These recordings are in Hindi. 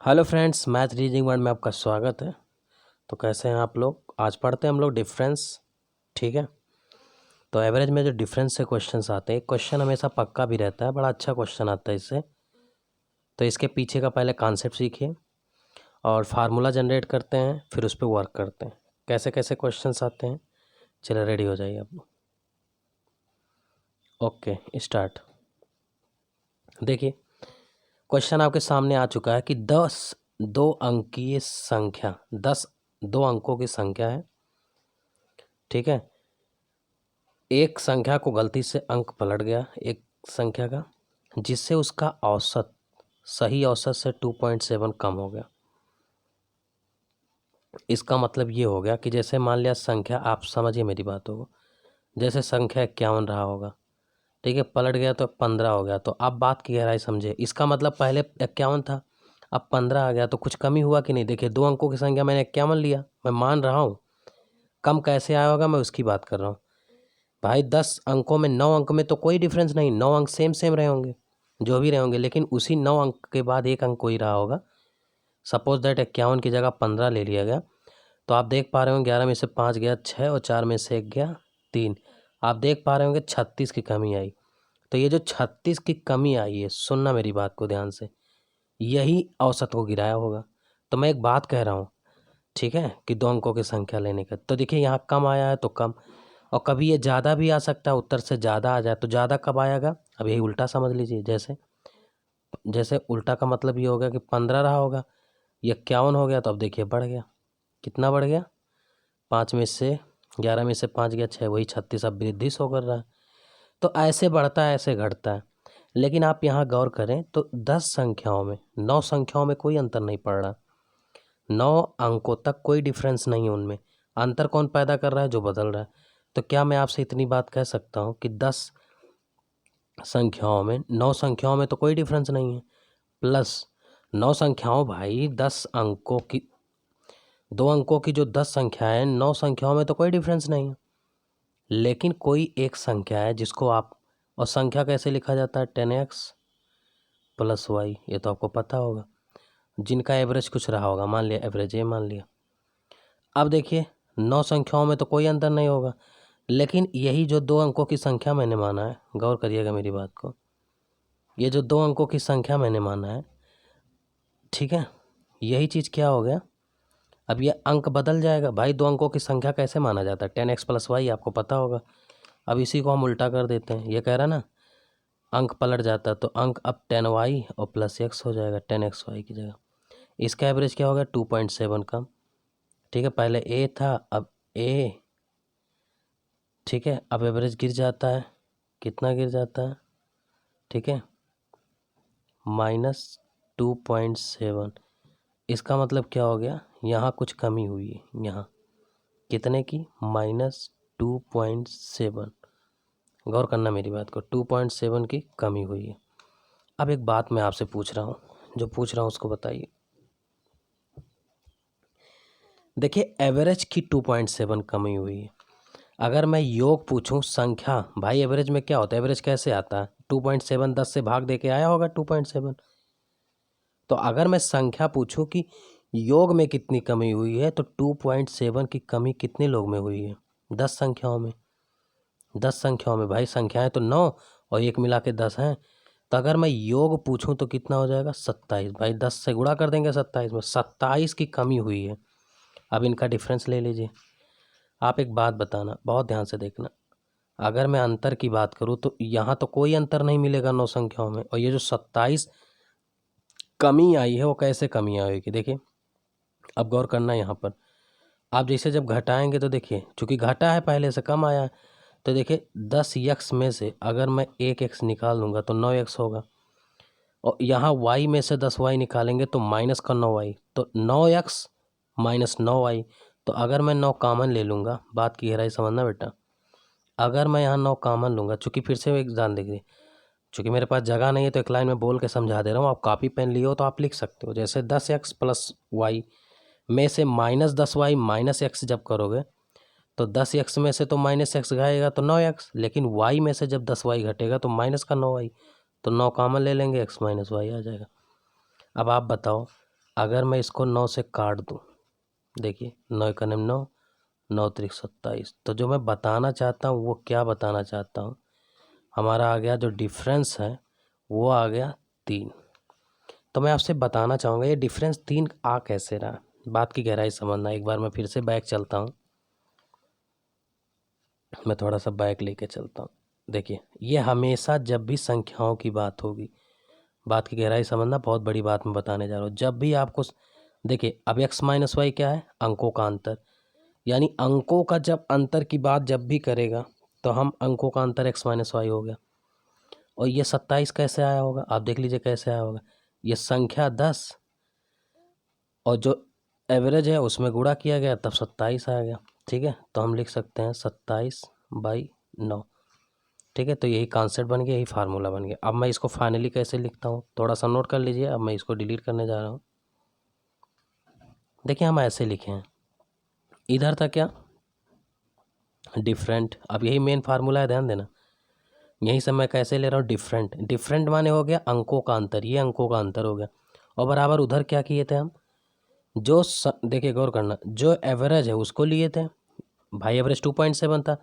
Hello friends, math reasoning word में आपका स्वागत है। तो कैसे हैं आप लोग? आज पढ़ते हैं हम लोग डिफरेंस। ठीक है, तो एवरेज में जो डिफरेंस से क्वेश्चंस आते हैं, क्वेश्चन हमेशा पक्का भी रहता है, बड़ा अच्छा क्वेश्चन आता है इससे। तो इसके पीछे का पहले कॉन्सेप्ट सीखिए और फार्मूला जनरेट करते हैं, फिर उस पर वर्क करते हैं। कैसे कैसे क्वेश्चंस आते हैं, चलो रेडी हो जाइए आप। Okay, start. देखिए, क्वेश्चन आपके सामने आ चुका है कि 10 दो अंकीय संख्या, 10 दो अंकों की संख्या है। ठीक है, एक संख्या को गलती से अंक पलट गया एक संख्या का, जिससे उसका औसत सही औसत से 2.7 कम हो गया। इसका मतलब ये हो गया कि जैसे मान लिया संख्या, आप समझिए मेरी बातों को, जैसे संख्या 51 रहा होगा, ठीक है, पलट गया तो 15 हो गया। तो आप बात की गहराई समझे। इसका मतलब पहले 51 था, अब 15 आ गया, तो कुछ कमी हुआ कि नहीं? देखिए, दो अंकों की संख्या मैंने 51 लिया, मैं मान रहा हूँ, कम कैसे आया होगा मैं उसकी बात कर रहा हूँ। भाई 10 अंकों में 9 अंक में तो कोई डिफरेंस नहीं, 9 अंक सेम सेम रहे होंगे, जो भी रहे होंगे, लेकिन उसी 9 अंक के बाद एक अंक कोई रहा होगा। सपोज दैट 51 की जगह 15 ले लिया गया, तो आप देख पा रहे हो 11 में से 5 गया 6 और 4 में से 1 गया 3। आप देख पा रहे होंगे 36 की कमी आई। तो ये जो 36 की कमी आई है, सुनना मेरी बात को ध्यान से, यही औसत को गिराया होगा। तो मैं एक बात कह रहा हूँ, ठीक है, कि दो अंकों की संख्या लेने का, तो देखिए यहाँ कम आया है तो कम, और कभी ये ज़्यादा भी आ सकता है, उत्तर से ज़्यादा आ जाए तो ज़्यादा कब आएगा? अब यही उल्टा समझ लीजिए। जैसे जैसे उल्टा का मतलब ये होगा कि 15 रहा होगा, ये 51 हो गया, तो अब देखिए बढ़ गया। कितना बढ़ गया? 5 में से 11 में से 5 गया 6, वही 36 अब वृद्धि शो कर रहा है। तो ऐसे बढ़ता है, ऐसे घटता है। लेकिन आप यहाँ गौर करें तो 10 संख्याओं में, 9 संख्याओं में कोई अंतर नहीं पड़ रहा। 9 अंकों तक कोई डिफरेंस नहीं है उनमें। अंतर कौन पैदा कर रहा है? जो बदल रहा है। तो क्या मैं आपसे इतनी बात कह सकता हूँ कि 10 संख्याओं में, 9 संख्याओं में तो कोई डिफरेंस नहीं है, प्लस 9 संख्याओं, भाई 10 अंकों की, दो अंकों की जो 10 संख्या है, 9 संख्याओं में तो कोई डिफरेंस नहीं है, लेकिन कोई एक संख्या है जिसको आप, और संख्या कैसे लिखा जाता है? 10x प्लस वाई, ये तो आपको पता होगा, जिनका एवरेज कुछ रहा होगा, मान लिया एवरेज ये मान लिया। अब देखिए 9 संख्याओं में तो कोई अंतर नहीं होगा, लेकिन यही जो दो अंकों की संख्या मैंने माना है, गौर करिएगा मेरी बात को, ये जो दो अंकों की संख्या मैंने माना है, ठीक है, यही चीज़ क्या हो गया? अब ये अंक बदल जाएगा। भाई दो अंकों की संख्या कैसे माना जाता है? 10x प्लस वाई, आपको पता होगा। अब इसी को हम उल्टा कर देते हैं, ये कह रहा ना, अंक पलट जाता है, तो अंक अब 10y और प्लस x हो जाएगा, 10xy की जगह। इसका एवरेज क्या होगा? 2.7 कम। ठीक है, पहले a था, अब a, ठीक है, अब एवरेज गिर जाता है, कितना गिर जाता है? ठीक है, -2.7। इसका मतलब क्या हो गया? यहाँ कुछ कमी हुई है, यहाँ कितने की? -2.7। गौर करना मेरी बात को, 2.7 की कमी हुई है। अब एक बात मैं आपसे पूछ रहा हूँ, जो पूछ रहा हूँ उसको बताइए। देखिए एवरेज की 2.7 कमी हुई है। अगर मैं योग पूछूं संख्या, भाई एवरेज में क्या होता है? एवरेज कैसे आता है? 2.7 10 से भाग दे के आया होगा 2.7। तो अगर मैं संख्या पूछूं कि योग में कितनी कमी हुई है, तो 2.7 की कमी कितने लोग में हुई है? 10 संख्याओं में। 10 संख्याओं में भाई, संख्याएं तो 9 और एक मिला के 10 हैं। तो अगर मैं योग पूछूं तो कितना हो जाएगा? 27। भाई 10 से गुणा कर देंगे 27 में, 27 की कमी हुई है। अब इनका डिफरेंस ले लीजिए। आप एक बात बताना, बहुत ध्यान से देखना, अगर मैं अंतर की बात करूं तो यहाँ तो कोई अंतर नहीं मिलेगा 9 संख्याओं में, और ये जो 27 कमी आई है, वो कैसे कमी आएगी? देखिए, अब गौर करना यहाँ पर, आप जैसे जब घटाएंगे तो देखिए, चूंकि घटा है पहले से कम आया है, तो देखिए 10x में से अगर मैं 1x निकाल लूँगा तो 9x होगा, और यहाँ y में से 10y निकालेंगे तो माइनस का 9y, तो 9x माइनस 9y। तो अगर मैं 9 कॉमन ले लूँगा, बात की गहराई समझना बेटा, अगर मैं यहाँ 9 कॉमन लूँगा, चूँकि फिर से एक जान देखिए, चूँकि मेरे पास जगह नहीं है तो एक लाइन में बोल के समझा दे रहा हूँ, आप कॉपी पेन लिए हो तो आप लिख सकते हो। जैसे 10x प्लस वाई में से -10y माइनस x जब करोगे, तो 10x में से तो -x जाएगा तो 9x, लेकिन y में से जब 10y घटेगा तो माइनस का 9y, तो 9 कॉमन ले लेंगे, x माइनस वाई आ जाएगा। अब आप बताओ, अगर मैं इसको 9 से काट दूँ, देखिए 9 का नेम 9, 9 त्रिक 27, तो जो मैं बताना चाहता हूँ वो क्या बताना चाहता हूँ, हमारा आ गया जो डिफरेंस है वो आ गया 3। तो मैं आपसे बताना चाहूँगा ये डिफरेंस 3 आ कैसे रहा, बात की गहराई समझना। एक बार मैं फिर से बैक चलता हूँ, मैं थोड़ा सा बैक लेके चलता हूँ। देखिए ये हमेशा जब भी संख्याओं की बात होगी, बात की गहराई समझना, बहुत बड़ी बात मैं बताने जा रहा हूँ। जब भी आपको देखिए, अब x माइनस वाई क्या है, अंकों का अंतर, यानी अंकों का जब अंतर की बात जब भी करेगा तो हम अंकों का अंतर x माइनस वाई हो गया। और ये 27 कैसे आया होगा, आप देख लीजिए कैसे आया होगा। ये संख्या 10 और जो एवरेज है उसमें गुणा किया गया तब 27 आ गया। ठीक है, तो हम लिख सकते हैं 27/9। ठीक है, तो यही कॉन्सेप्ट बन गया, यही फार्मूला बन गया। अब मैं इसको फाइनली कैसे लिखता हूँ थोड़ा सा नोट कर लीजिए। अब मैं इसको डिलीट करने जा रहा हूँ। देखिए हम ऐसे लिखे हैं, इधर था क्या, डिफरेंट। अब यही मेन फार्मूला है, ध्यान देना। यहीं से मैं कैसे ले रहा हूँ, डिफरेंट। डिफरेंट माने हो गया अंकों का अंतर, ये अंकों का अंतर हो गया। और बराबर उधर क्या किए थे हम, जो देखिए गौर करना, जो एवरेज है उसको लिए थे भाई, एवरेज 2.7 था।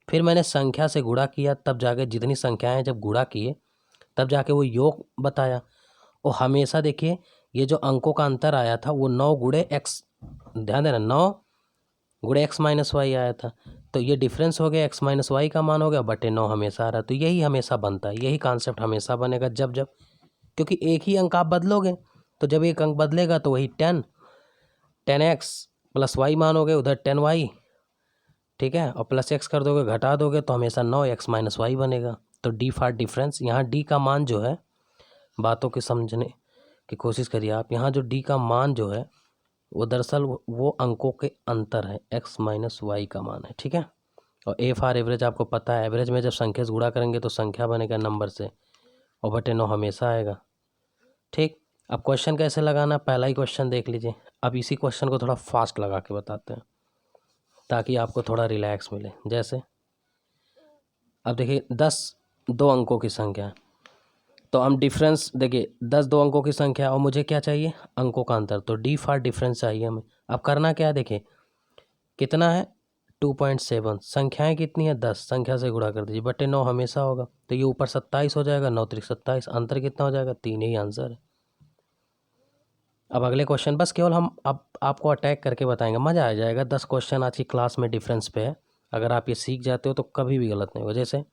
फिर मैंने संख्या से गुणा किया, तब जाके जितनी संख्याएं जब गुणा किए तब जाके वो योग बताया। और हमेशा देखिए ये जो अंकों का अंतर आया था वो 9 गुणे x, ध्यान देना 9 गुणे x माइनस वाई आया था। तो ये डिफरेंस हो गया, x माइनस वाई का मान हो गया बटे 9 हमेशा आ रहा। तो यही हमेशा बनता है, यही कॉन्सेप्ट हमेशा बनेगा जब जब, क्योंकि एक ही अंक आप बदलोगे, तो जब एक अंक बदलेगा तो वही 10x प्लस वाई मानोगे, उधर 10y, ठीक है, और प्लस x कर दोगे, घटा दोगे तो हमेशा 9x माइनस वाई बनेगा। तो डी फॉर डिफरेंस, यहाँ डी का मान जो है, बातों के समझने की कोशिश करिए आप, यहाँ जो डी का मान जो है वो दरअसल वो अंकों के अंतर है, x माइनस वाई का मान है। ठीक है, और ए फॉर एवरेज आपको पता है, एवरेज में जब संख्या से गुणा करेंगे तो संख्या बनेगा नंबर से, और बटे 9 हमेशा आएगा। ठीक, अब क्वेश्चन कैसे लगाना, पहला ही क्वेश्चन देख लीजिए। अब इसी क्वेश्चन को थोड़ा फास्ट लगा के बताते हैं ताकि आपको थोड़ा रिलैक्स मिले। जैसे अब देखिए 10 दो अंकों की संख्या है, तो हम डिफरेंस देखिए 10 दो अंकों की संख्या और मुझे क्या चाहिए, अंकों का अंतर, तो डी फॉर डिफरेंस चाहिए हमें। अब करना क्या है, देखिए कितना है 2.7, संख्याएं कितनी है 10, संख्या से गुणा कर दीजिए, बटे 9 हमेशा होगा, तो ये ऊपर 27 हो जाएगा, 9 त्रिक 27, अंतर कितना हो जाएगा 3, यही आंसर है। अब अगले क्वेश्चन, बस केवल हम अब आपको अटैक करके बताएंगे, मज़ा आ जाएगा। 10 क्वेश्चन आज की क्लास में डिफरेंस पे है, अगर आप ये सीख जाते हो तो कभी भी गलत नहीं होगा। जैसे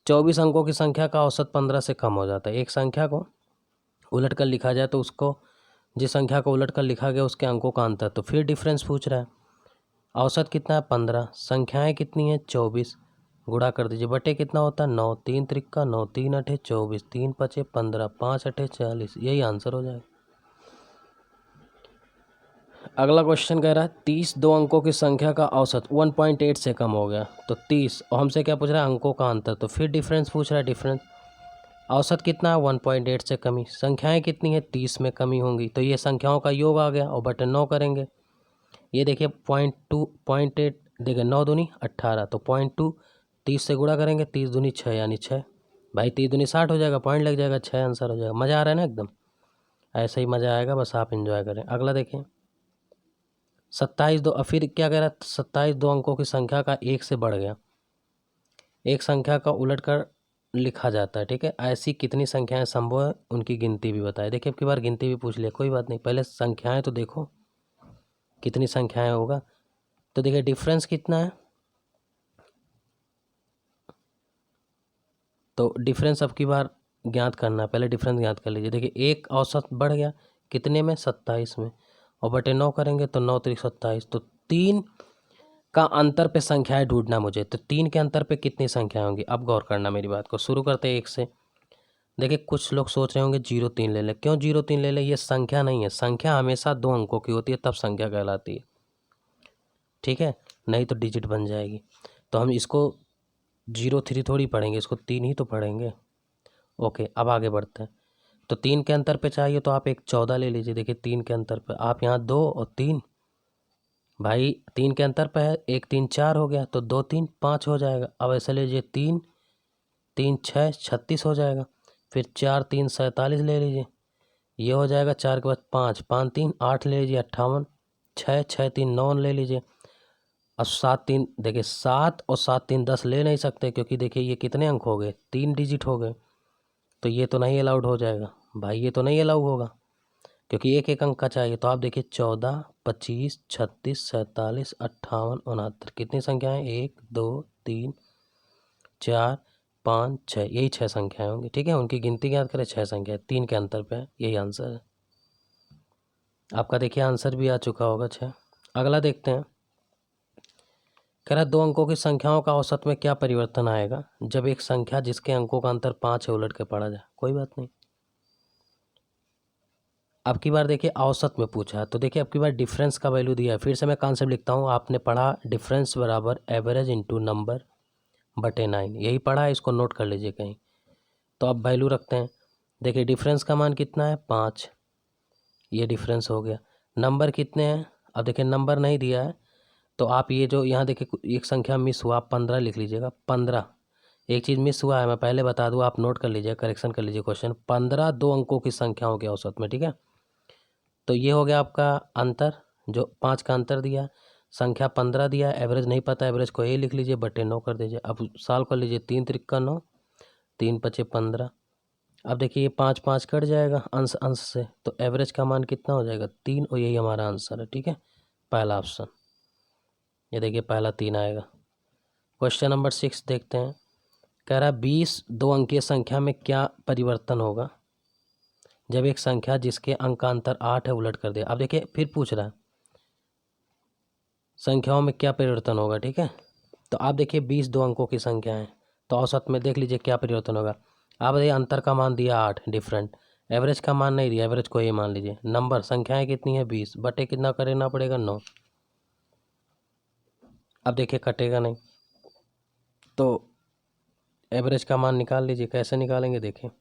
24 अंकों की संख्या का औसत 15 से कम हो जाता है। एक संख्या को उलट कर लिखा जाए तो उसको, जिस संख्या को उलट कर लिखा गया उसके अंकों का अंतर, तो फिर डिफरेंस पूछ रहा है। औसत कितना है 15, संख्याएं कितनी है 24, गुणा कर दीजिए, बटे कितना होता है 9, 3 त्रिक्का 9, 3 अठे 24, 3 पचे 15, 5 अठे 40, यही आंसर हो जाएगा। अगला क्वेश्चन कह रहा है 30 दो अंकों की संख्या का औसत 1.8 से कम हो गया, तो 30, और हमसे क्या पूछ रहा है, अंकों का अंतर, तो फिर डिफरेंस पूछ रहा है। डिफरेंस औसत कितना है 1.8 से कमी, संख्याएं कितनी है 30 में कमी होंगी, तो ये संख्याओं का योग आ गया, और बटे 9 करेंगे। ये देखिए 0.8, देखिए 9 दूनी 18, तो 0.2 30 से गुणा करेंगे, 30 दूनी 6 यानी 6, भाई 30 दूनी 60 हो जाएगा, पॉइंट लग जाएगा, 6 आंसर हो जाएगा। मज़ा आ रहा है ना एकदम, ऐसे ही मज़ा आएगा, बस आप इंजॉय करें। अगला देखिए 27 दो, फिर क्या कह रहा है, 27 दो अंकों की संख्या का 1 से बढ़ गया, एक संख्या का उलट कर लिखा जाता है। ठीक है, ऐसी कितनी संख्याएं संभव है, उनकी गिनती भी बताए। देखिए अब की बार गिनती भी पूछ लिया, कोई बात नहीं, पहले संख्याएं तो देखो कितनी संख्याएं होगा। तो देखिए डिफरेंस कितना है, तो डिफरेंस अब की बार ज्ञात करना है, पहले डिफरेंस ज्ञात कर लीजिए। देखिए एक औसत बढ़ गया कितने में 27 में, और बटे 9 करेंगे तो 9 त्रिक 27, तो 3 का अंतर पे संख्याएं ढूंढना मुझे, तो 3 के अंतर पे कितनी संख्याएं होंगी। अब गौर करना मेरी बात को, शुरू करते हैं 1 से। देखिए कुछ लोग सोच रहे होंगे 0 3 ले ले, क्यों 0 3 ले ले, ये संख्या नहीं है, संख्या हमेशा 2 अंकों की होती है तब संख्या कहलाती है। ठीक है, नहीं तो डिजिट बन जाएगी। तो हम इसको 0 3 थोड़ी पढ़ेंगे, इसको 3 ही तो पढ़ेंगे। ओके, अब आगे बढ़ते हैं। तो 3 के अंतर पे चाहिए तो आप एक 14 ले लीजिए। देखिए 3 के अंतर पे आप यहाँ 2 और 3, भाई 3 के अंतर पे है, 1 3 4 हो गया, तो 2 3 5 हो जाएगा। अब ऐसे लीजिए 3 3 6 36 हो जाएगा, फिर 4 3 47 ले लीजिए, ये हो जाएगा 4 के बाद 5, 5 3 8 ले लीजिए 58, 6 6 3 9 ले लीजिए। अब 7 3 देखिए 7 और 7 3 10 ले नहीं सकते, क्योंकि देखिए ये कितने अंक हो गए, 3 डिजिट हो गए, तो ये तो नहीं अलाउड हो जाएगा भाई, ये तो नहीं अलाउ होगा, क्योंकि एक एक अंक का चाहिए। तो आप देखिए 14 25 36 47 58 69 कितनी संख्याएं, 1 2 3 4 5 6, यही 6 संख्याएं होंगी। ठीक है, उनकी गिनती याद करें, 6 संख्याएं, 3 के अंतर पे है, यही आंसर है आपका। देखिए आंसर भी आ चुका होगा 6। अगला देखते हैं, कह रहा है 2 अंकों की संख्याओं का औसत में क्या परिवर्तन आएगा जब एक संख्या जिसके अंकों का अंतर 5 है उलट के पढ़ा जाए। कोई बात नहीं, अब की बार देखिए औसत में पूछा है, तो देखिए अब की बार डिफरेंस का वैल्यू दिया है। फिर से मैं कॉन्सेप्ट लिखता हूँ, आपने पढ़ा डिफरेंस बराबर एवरेज इंटू नंबर बटे 9, यही पढ़ा है, इसको नोट कर लीजिए कहीं। तो अब वैल्यू रखते हैं, देखिए डिफरेंस का मान कितना है 5, ये डिफरेंस हो गया। नंबर कितने हैं, अब देखिए नंबर नहीं दिया है, तो आप ये जो यहाँ देखिए एक संख्या मिस हुआ, आप 15 लिख लीजिएगा। 15 एक चीज़ मिस हुआ है, मैं पहले बता दूँ, आप नोट कर लीजिए, करेक्शन कर लीजिए क्वेश्चन। 15 2 अंकों की संख्याओं के औसत में, ठीक है। तो ये हो गया आपका अंतर, जो 5 का अंतर दिया, संख्या 15 दिया, एवरेज नहीं पता, एवरेज को ये लिख लीजिए, बटे 9 कर दीजिए। अब सॉल्व कर लीजिए, 3 त्रिका 9, 3 पचे 15। अब देखिए ये 5 5 कट जाएगा अंश अंश से, तो एवरेज का मान कितना हो जाएगा 3, और यही हमारा आंसर है। ठीक है, पहला ऑप्शन, ये देखिए पहला 3 आएगा। क्वेश्चन नंबर 6 देखते हैं, कह रहा है 20 2 अंकीय संख्या में क्या परिवर्तन होगा जब एक संख्या जिसके अंक का अंतर 8 है उलट कर दे। अब देखिए फिर पूछ रहा है संख्याओं में क्या परिवर्तन होगा। ठीक है, तो आप देखिए 20 2 अंकों की संख्या है, तो औसत में देख लीजिए क्या परिवर्तन होगा। आप देखिए अंतर का मान दिया 8 डिफरेंट, एवरेज का मान नहीं दिया, एवरेज को ये मान लीजिए। नंबर संख्याएं कितनी है 20, बटे कितना करना पड़ेगा 9। अब देखिए कटेगा नहीं, तो एवरेज का मान निकाल लीजिए। कैसे निकालेंगे देखिए,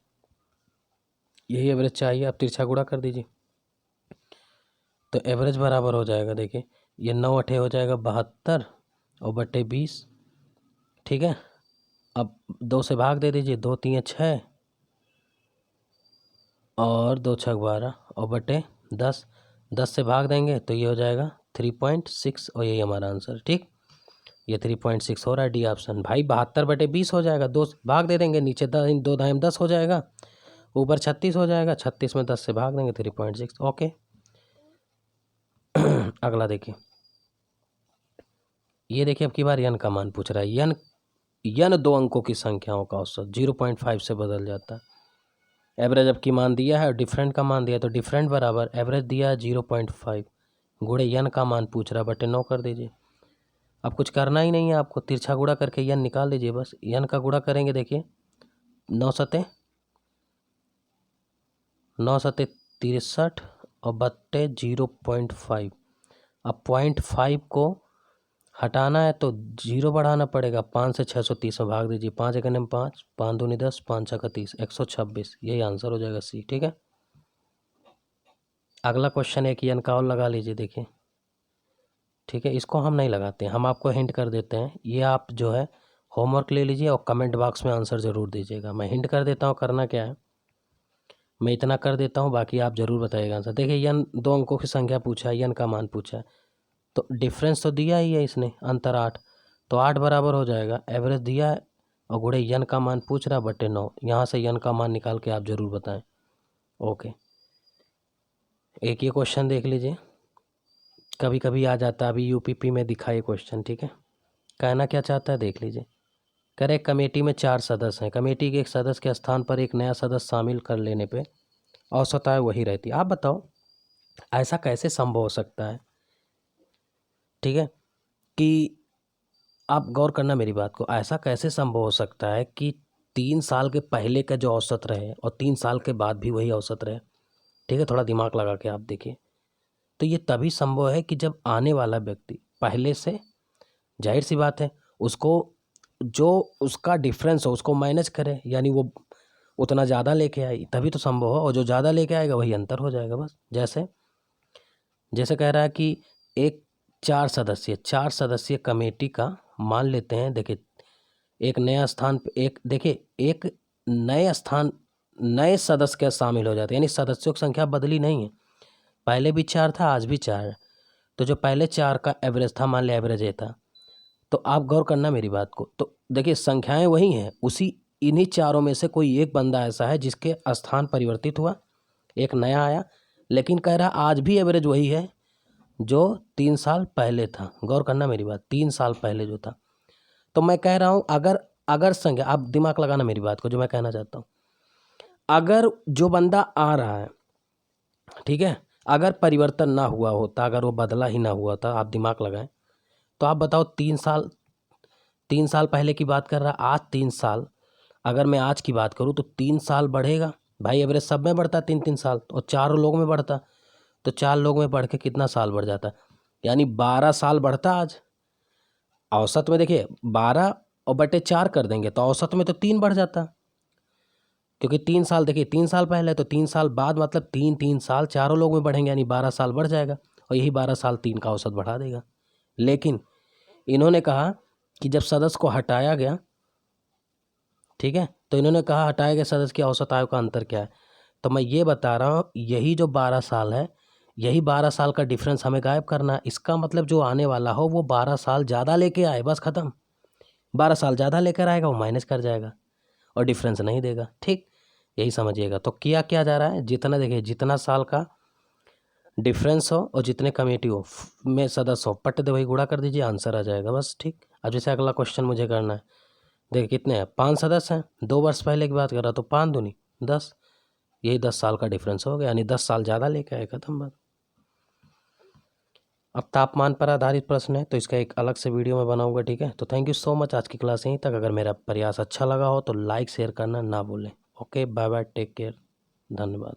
यही एवरेज चाहिए, आप तिरछा गुणा कर दीजिए, तो एवरेज बराबर हो जाएगा, देखिए ये 9 अठे हो जाएगा 72 और बटे 20। ठीक है, अब 2 से भाग दे दीजिए, 2 3 6 और 2 6 12 और बटे 10, 10 से भाग देंगे तो ये हो जाएगा 3.6, और यही हमारा आंसर। ठीक, ये 3.6 हो रहा है, डी ऑप्शन। भाई 72 बटे 20 हो जाएगा, 2 भाग दे देंगे, नीचे 2 दाएं 10 हो जाएगा, ऊपर 36 हो जाएगा, 36 में 10 से भाग देंगे 3.6। ओके अगला देखिए, ये देखिए अब की बार यन का मान पूछ रहा है। यन 2 अंकों की संख्याओं का औसत 0.5 से बदल जाता है। एवरेज अब की मान दिया है और डिफरेंट का मान दिया है, तो डिफरेंट बराबर एवरेज दिया है 0.5 गुणे यन का मान पूछ रहा है, बटे 9 कर दीजिए। अब कुछ करना ही नहीं है आपको, तिरछा गुणा करके यन निकाल लीजिए बस। यन का गुणा करेंगे, देखिए 9 सते 63 और बट्टे 0.5। अब 0.5 को हटाना है तो 0 बढ़ाना पड़ेगा, 5 से 630 में भाग दीजिए, 5 एकम 5, 5 दूनी 10, 5 छक्का 30, 126, यही आंसर हो जाएगा सी। ठीक है, अगला क्वेश्चन एक यन का और लगा लीजिए, देखिए। ठीक है, इसको हम नहीं लगाते, हम आपको हिंट कर देते हैं, ये आप जो है होमवर्क ले लीजिए और कमेंट बॉक्स में आंसर ज़रूर दीजिएगा। मैं हिंट कर देता हूँ करना क्या है, मैं इतना कर देता हूँ, बाकी आप ज़रूर बताइएगा आंसर। देखिए यन 2 अंकों की संख्या पूछा है, यन का मान पूछा है, तो डिफरेंस तो दिया ही है इसने, अंतर 8, तो 8 बराबर हो जाएगा, एवरेज दिया है और गुणे यन का मान पूछ रहा बटे 9। यहाँ से यन का मान निकाल के आप ज़रूर बताएं। ओके, एक ये क्वेश्चन देख लीजिए, कभी कभी आ जाता है, अभी यूपीपी में दिखा ये क्वेश्चन। ठीक है, कहना क्या चाहता है देख लीजिए। कह रहे कमेटी में 4 सदस्य हैं, कमेटी के एक सदस्य के स्थान पर एक नया सदस्य शामिल कर लेने पे औसत आय वही रहती है। आप बताओ ऐसा कैसे संभव हो सकता है। ठीक है, कि आप गौर करना मेरी बात को, ऐसा कैसे संभव हो सकता है कि 3 साल के पहले का जो औसत रहे और 3 साल के बाद भी वही औसत रहे। ठीक है, थोड़ा दिमाग लगा के आप देखिए, तो ये तभी संभव है कि जब आने वाला व्यक्ति पहले से, जाहिर सी बात है, उसको जो उसका डिफरेंस हो उसको मैनेज करे, यानी वो उतना ज़्यादा लेके आई, तभी तो संभव हो, और जो ज़्यादा लेके आएगा वही अंतर हो जाएगा बस। जैसे जैसे कह रहा है कि एक 4 सदस्यीय कमेटी का मान लेते हैं। देखिए एक नया स्थान पे, एक देखिए एक नए स्थान नए सदस्य के शामिल हो जाते हैं, यानी सदस्यों की संख्या बदली नहीं है, पहले भी 4 था, आज भी 4 है। तो जो पहले 4 का एवरेज था, मान लिया एवरेज ये था, तो आप गौर करना मेरी बात को। तो देखिए संख्याएं वही हैं, उसी इन्हीं चारों में से कोई एक बंदा ऐसा है जिसके स्थान परिवर्तित हुआ, एक नया आया, लेकिन कह रहा आज भी एवरेज वही है जो 3 साल पहले था। गौर करना मेरी बात, 3 साल पहले जो था। तो मैं कह रहा हूँ अगर संख्या, आप दिमाग लगाना मेरी बात को, जो मैं कहना चाहता हूँ, अगर जो बंदा आ रहा है, ठीक है, अगर परिवर्तन ना हुआ होता, अगर वो बदला ही ना हुआ था, आप दिमाग लगाएं, तो आप बताओ 3 साल पहले की बात कर रहा, आज 3 साल, अगर मैं आज की बात करूँ तो 3 साल बढ़ेगा भाई, एवरेज सब में बढ़ता 3-3 साल, और 4 लोगों में बढ़ता, तो 4 लोगों में बढ़ के कितना साल बढ़ जाता, यानी 12 साल बढ़ता आज। औसत में देखिए 12 और बटे 4 कर देंगे तो औसत में तो 3 बढ़ जाता, क्योंकि 3 साल, देखिए 3 साल पहले, तो 3 साल बाद मतलब 3 साल चारों लोग में बढ़ेंगे, यानी 12 साल बढ़ जाएगा, और यही 12 साल 3 का औसत बढ़ा देगा। लेकिन इन्होंने कहा कि जब सदस्य को हटाया गया, ठीक है, तो इन्होंने कहा हटाए गए सदस्य की औसत आयु का अंतर क्या है। तो मैं ये बता रहा हूँ, यही जो 12 साल है, यही 12 साल का डिफरेंस हमें गायब करना है। इसका मतलब जो आने वाला हो वो 12 साल ज़्यादा लेके आए, बस ख़त्म। 12 साल ज़्यादा लेकर आएगा, वो माइनस कर जाएगा और डिफरेंस नहीं देगा, ठीक, यही समझिएगा। तो किया क्या जा रहा है, जितना देखिए जितना साल का डिफरेंस हो और जितने कमेटी हो में सदस्य हो, पट दे वही गुणा कर दीजिए, आंसर आ जाएगा बस, ठीक। अब जैसे अगला क्वेश्चन मुझे करना है, देखिए कितने हैं, 5 सदस्य हैं, 2 वर्ष पहले की बात कर रहा, तो 5 दूनी 10, यही 10 साल का डिफरेंस हो गया, यानी 10 साल ज़्यादा लेके आए, खत्म बात। अब तापमान पर आधारित प्रश्न है, तो इसका एक अलग से वीडियो में बनाऊंगा, ठीक है। तो थैंक यू सो मच, आज की क्लास यहीं तक। अगर मेरा प्रयास अच्छा लगा हो तो लाइक शेयर करना ना भूलें। Okay, bye bye, take care, धन्यवाद।